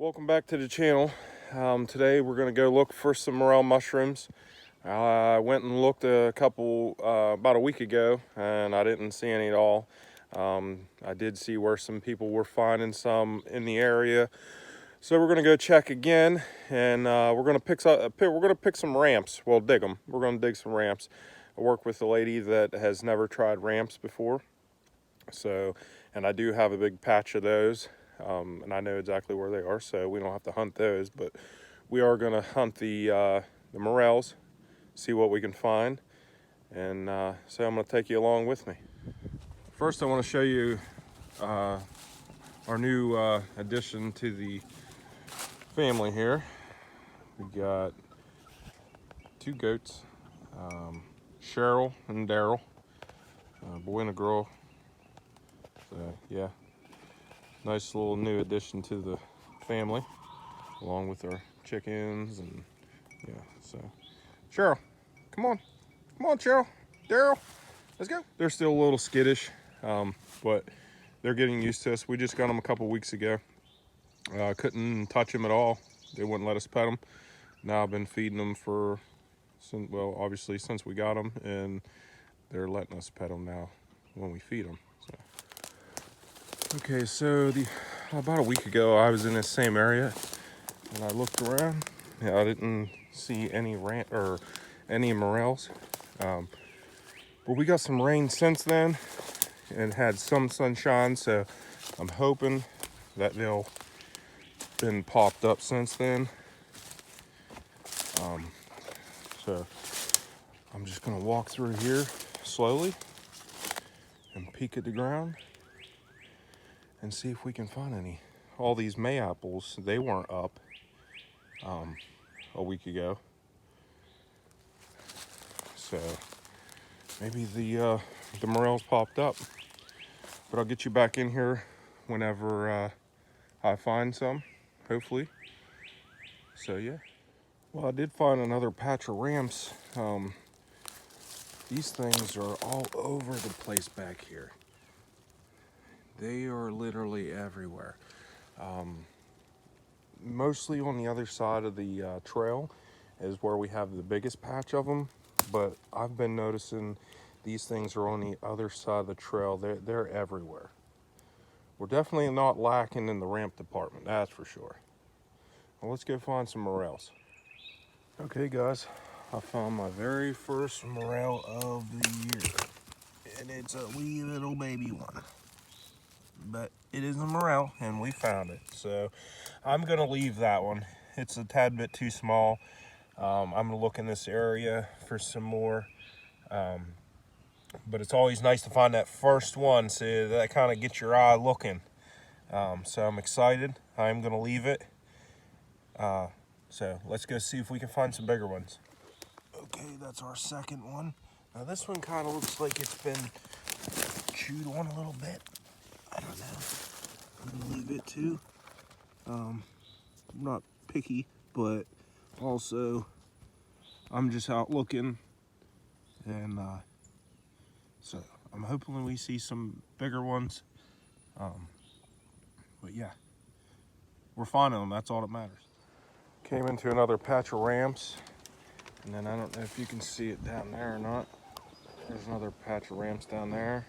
Welcome back to the channel. Today we're going to go look for some morel mushrooms. I went and looked a couple about a week ago and I didn't see any at all. I did see where some people were finding some in the area, so we're going to go check again, and we're going to pick some ramps. Well, dig them. We're going to dig some ramps. I work with a lady that has never tried ramps before, and I do have a big patch of those. And I know exactly where they are, so we don't have to hunt those, but we are going to hunt the morels, see what we can find, and so I'm going to take you along with me. First, I want to show you our new addition to the family here. We got two goats, Cheryl and Daryl, a boy and a girl. So yeah, nice little new addition to the family, along with our chickens. And yeah, so Cheryl, come on Cheryl, Daryl, let's go. They're still a little skittish, but they're getting used to us. We just got them a couple weeks ago. Couldn't touch them at all. They wouldn't let us pet them. Now I've been feeding them obviously since we got them, and they're letting us pet them now when we feed them. So. Okay, so about a week ago, I was in this same area, and I looked around. Yeah, I didn't see any morels, but we got some rain since then, and had some sunshine. So I'm hoping that they'll been popped up since then. So I'm just gonna walk through here slowly and peek at the ground and see if we can find any. All these May apples, they weren't up a week ago, so maybe the morels popped up. But I'll get you back in here whenever I find some, hopefully. So yeah. Well, I did find another patch of ramps. These things are all over the place back here. They are literally everywhere. Mostly on the other side of the trail is where we have the biggest patch of them, but I've been noticing these things are on the other side of the trail. They're everywhere. We're definitely not lacking in the ramp department, that's for sure. Well, let's go find some morels. Okay guys, I found my very first morel of the year, and it's a wee little baby one. But it is a morel, and we found it. So I'm gonna leave that one. It's a tad bit too small. I'm gonna look in this area for some more. But it's always nice to find that first one, so that kind of gets your eye looking. So I'm excited. I'm gonna leave it. So let's go see if we can find some bigger ones. Okay, that's our second one. Now this one kind of looks like it's been chewed on a little bit. I don't know. I'm gonna leave it too. I'm not picky, but also I'm just out looking, and so I'm hoping we see some bigger ones. But yeah, we're finding them. That's all that matters. Came into another patch of ramps, and then I don't know if you can see it down there or not. There's another patch of ramps down there.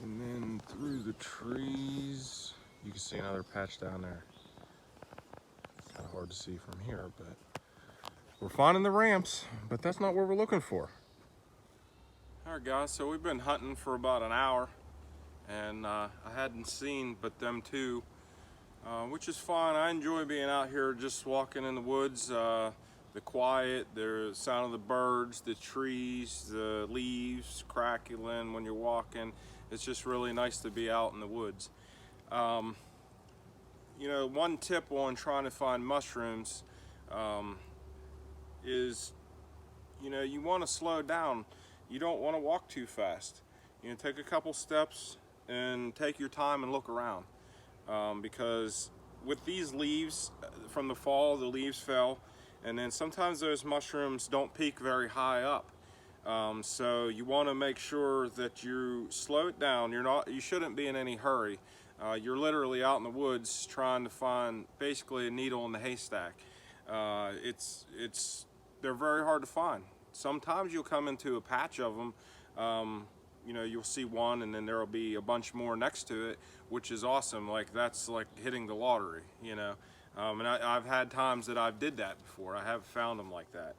And then through the trees, you can see another patch down there. Kind of hard to see from here, but we're finding the ramps, but that's not what we're looking for. All right, guys, so we've been hunting for about an hour, and I hadn't seen but them two, which is fine. I enjoy being out here just walking in the woods. The quiet, the sound of the birds, the trees, the leaves crackling when you're walking. It's just really nice to be out in the woods. You know, one tip on trying to find mushrooms is, you want to slow down. You don't want to walk too fast. Take a couple steps and take your time and look around. Because with these leaves from the fall, the leaves fell, and then sometimes those mushrooms don't peak very high up. So you want to make sure that you slow it down. You shouldn't be in any hurry. You're literally out in the woods trying to find basically a needle in the haystack. They're very hard to find. Sometimes you'll come into a patch of them. You know, you'll see one and then there'll be a bunch more next to it, which is awesome. Like, that's like hitting the lottery, you know. And I've had times that I've did that before. I have found them like that.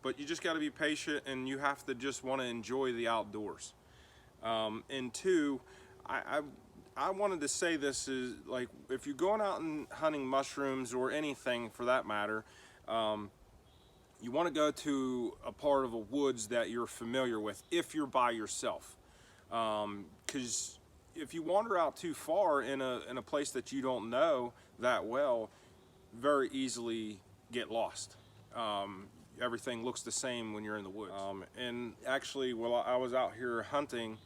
But you just got to be patient, and you have to just want to enjoy the outdoors. And two, I wanted to say this is, like, if you're going out and hunting mushrooms or anything for that matter, you want to go to a part of a woods that you're familiar with if you're by yourself. Because if you wander out too far in a place that you don't know that well, very easily get lost. Everything looks the same when you're in the woods. And actually, while I was out here hunting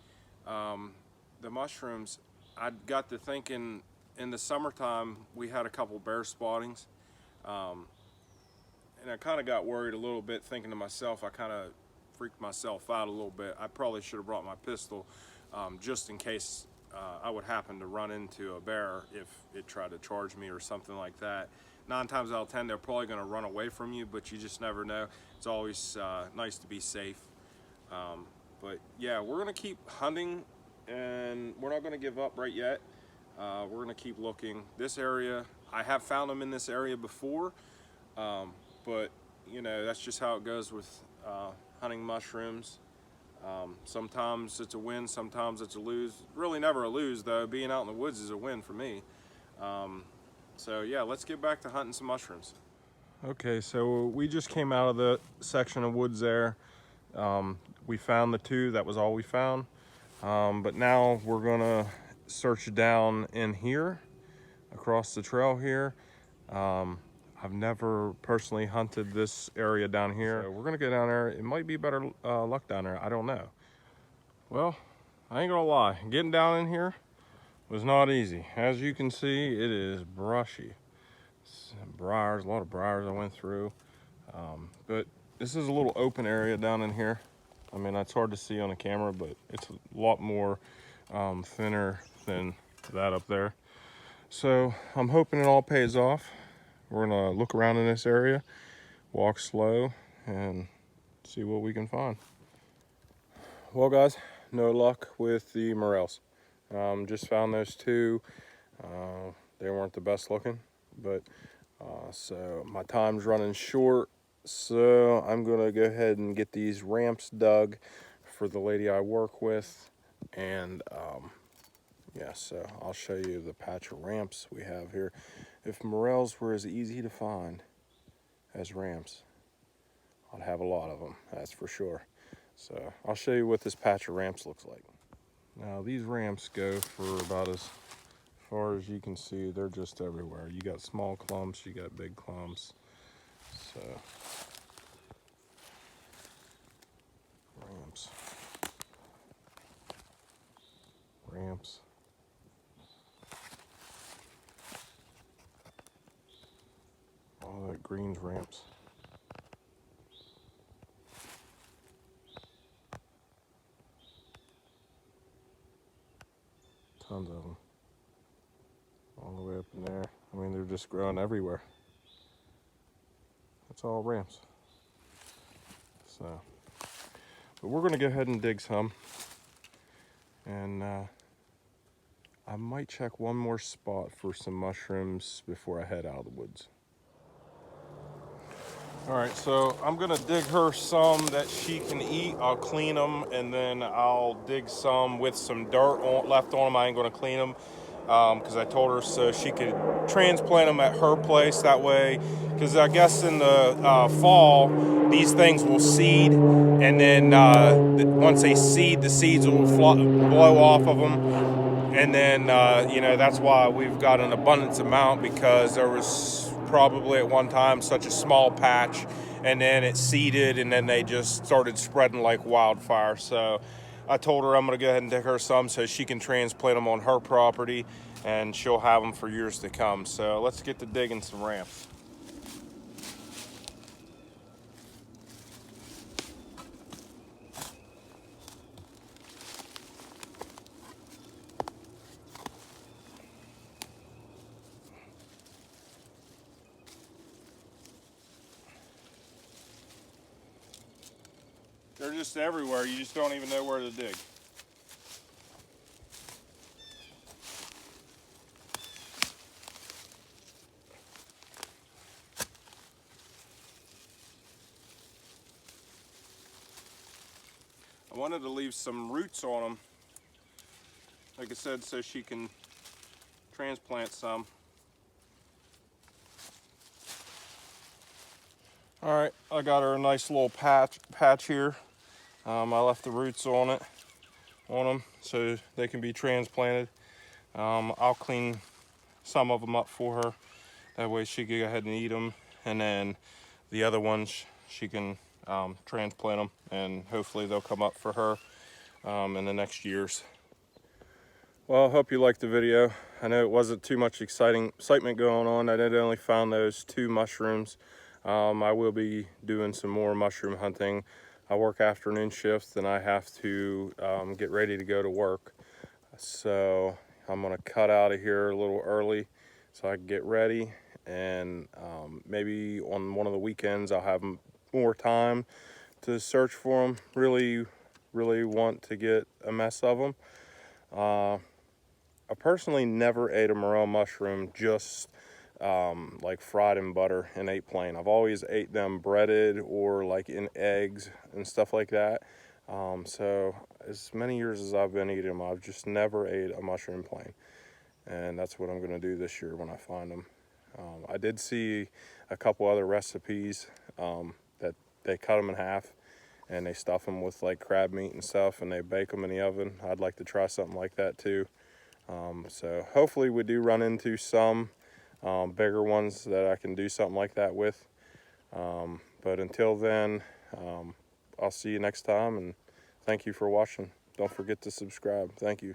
the mushrooms, I got to thinking, in the summertime, we had a couple bear spottings. And I kind of got worried a little bit, thinking to myself, I kind of freaked myself out a little bit. I probably should have brought my pistol just in case I would happen to run into a bear if it tried to charge me or something like that. 9 times out of 10, they're probably going to run away from you, but you just never know. It's always nice to be safe. But yeah, we're going to keep hunting, and we're not going to give up right yet. We're going to keep looking. This area, I have found them in this area before. But you know, that's just how it goes with hunting mushrooms. Sometimes it's a win, sometimes it's a lose. Really never a lose, though. Being out in the woods is a win for me. So yeah, let's get back to hunting some mushrooms. Okay, so we just came out of the section of woods there. We found the 2, that was all we found. But now we're gonna search down in here, across the trail here. I've never personally hunted this area down here. So we're gonna go down there. It might be better luck down there, I don't know. Well, I ain't gonna lie, getting down in here was not easy. As you can see, it is brushy. Briars, a lot of briars I went through. But this is a little open area down in here. I mean, it's hard to see on the camera, but it's a lot more thinner than that up there. So I'm hoping it all pays off. We're gonna look around in this area, walk slow, and see what we can find. Well guys, no luck with the morels. Just found those 2. They weren't the best looking, but so my time's running short. So I'm gonna go ahead and get these ramps dug for the lady I work with. And yeah, so I'll show you the patch of ramps we have here. If morels were as easy to find as ramps, I'd have a lot of them, that's for sure. So I'll show you what this patch of ramps looks like. Now these ramps go for about as far as you can see. They're just everywhere. You got small clumps, you got big clumps. So ramps. All that green's ramps. Tons of them. All the way up in there. I mean, they're just growing everywhere. That's all ramps. So, but we're gonna go ahead and dig some. And I might check one more spot for some mushrooms before I head out of the woods. All right, so I'm gonna dig her some that she can eat. I'll clean them, and then I'll dig some with some dirt left on them. I ain't gonna clean them because I told her so she could transplant them at her place that way. Because I guess in the fall, these things will seed, and then once they seed, the seeds will blow off of them. And then, you know, that's why we've got an abundance amount, because there was probably at one time such a small patch, and then it seeded, and then they just started spreading like wildfire. So I told her I'm going to go ahead and dig her some so she can transplant them on her property, and she'll have them for years to come. So let's get to digging some ramps. They're just everywhere. You just don't even know where to dig. I wanted to leave some roots on them, like I said, so she can transplant some. All right, I got her a nice little patch here. I left the roots on them so they can be transplanted. I'll clean some of them up for her. That way she can go ahead and eat them, and then the other ones she can transplant them, and hopefully they'll come up for her in the next years. Well, I hope you liked the video. I know it wasn't too much excitement going on. I did only found those 2 mushrooms. I will be doing some more mushroom hunting. I work afternoon shifts and I have to get ready to go to work. So I'm gonna cut out of here a little early so I can get ready, and maybe on one of the weekends I'll have more time to search for them. Really want to get a mess of them. I personally never ate a morel mushroom just like fried in butter and ate plain. I've always ate them breaded or like in eggs and stuff like that. So as many years as I've been eating them, I've just never ate a mushroom plain. And that's what I'm gonna do this year when I find them. I did see a couple other recipes that they cut them in half and they stuff them with like crab meat and stuff and they bake them in the oven. I'd like to try something like that too. So hopefully we do run into some bigger ones that I can do something like that with. But until then, I'll see you next time, and thank you for watching. Don't forget to subscribe. Thank you.